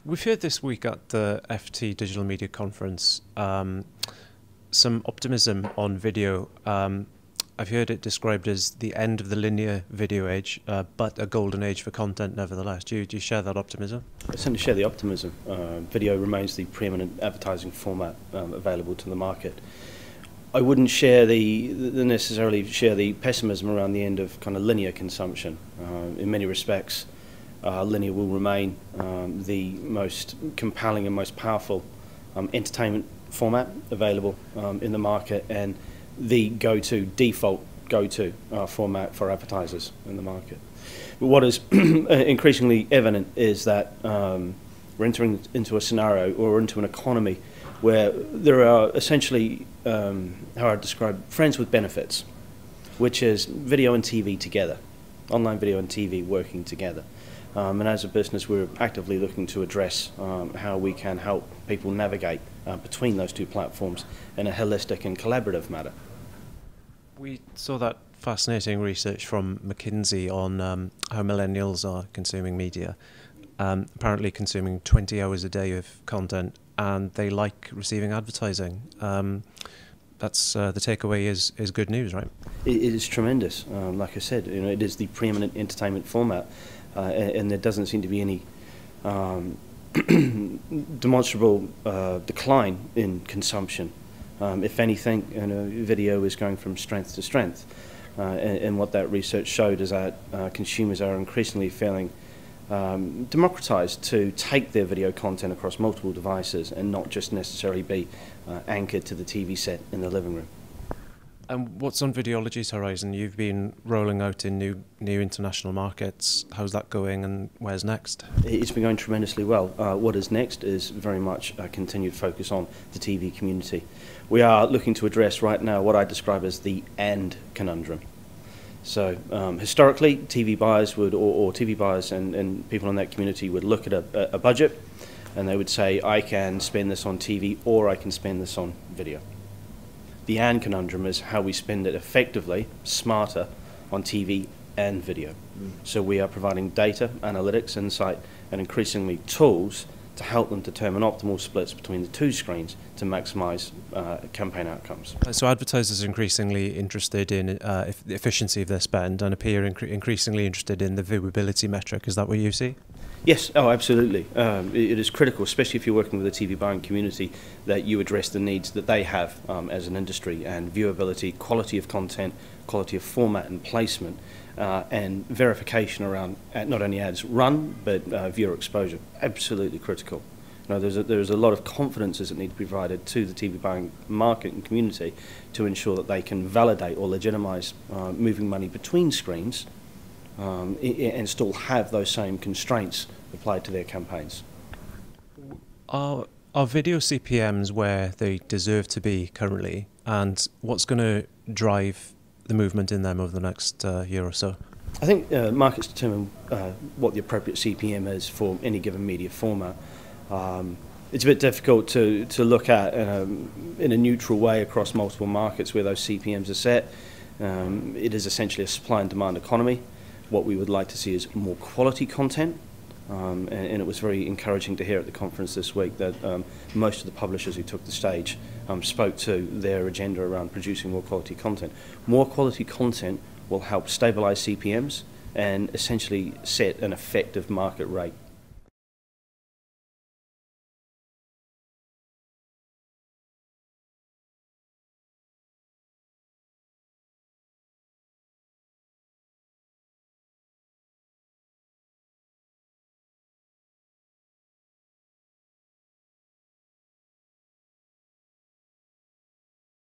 We've heard this week at the FT Digital Media Conference some optimism on video. I've heard it described as the end of the linear video age, but a golden age for content nevertheless. Do you share that optimism? I certainly share the optimism. Video remains the preeminent advertising format available to the market. I wouldn't share necessarily share the pessimism around the end of kind of linear consumption. In many respects, linear will remain the most compelling and most powerful entertainment format available in the market, and the default go-to format for advertisers in the market. But what is increasingly evident is that we're entering into a scenario or into an economy where there are essentially, how I describe, friends with benefits, which is video and TV together, online video and TV working together. And as a business, we're actively looking to address how we can help people navigate between those two platforms in a holistic and collaborative manner. We saw that fascinating research from McKinsey on how millennials are consuming media, apparently consuming 20 hours a day of content, and they like receiving advertising. That's the takeaway is good news, right? It is tremendous. Like I said, it is the preeminent entertainment format, and there doesn't seem to be any demonstrable decline in consumption. If anything, video is going from strength to strength, and what that research showed is that consumers are increasingly feeling democratized to take their video content across multiple devices and not just necessarily be anchored to the TV set in the living room. And what's on Videology's horizon? You've been rolling out in new international markets. How's that going, and where's next? It's been going tremendously well. What is next is very much a continued focus on the TV community. We are looking to address right now what I describe as the "and" conundrum. So historically, TV buyers would, or TV buyers and people in that community would look at a budget, and they would say, I can spend this on TV or I can spend this on video. The "and" conundrum is how we spend it effectively, smarter, on TV and video. So we are providing data, analytics, insight, and increasingly tools to help them determine optimal splits between the two screens to maximise campaign outcomes. So advertisers are increasingly interested in the efficiency of their spend and appear increasingly interested in the viewability metric. Is that what you see? Yes, absolutely. It is critical, especially if you're working with a TV buying community, that you address the needs that they have as an industry, and viewability, quality of content, quality of format and placement, and verification around not only ads run, but viewer exposure. Absolutely critical. There's a lot of confidences that need to be provided to the TV buying market and community to ensure that they can validate or legitimise moving money between screens and still have those same constraints applied to their campaigns. Are video CPMs where they deserve to be currently, and what's going to drive the movement in them over the next year or so? I think markets determine what the appropriate CPM is for any given media format. It's a bit difficult to look at in a neutral way across multiple markets where those CPMs are set. It is essentially a supply and demand economy. What we would like to see is more quality content, and it was very encouraging to hear at the conference this week that most of the publishers who took the stage spoke to their agenda around producing more quality content. More quality content will help stabilise CPMs and essentially set an effective market rate.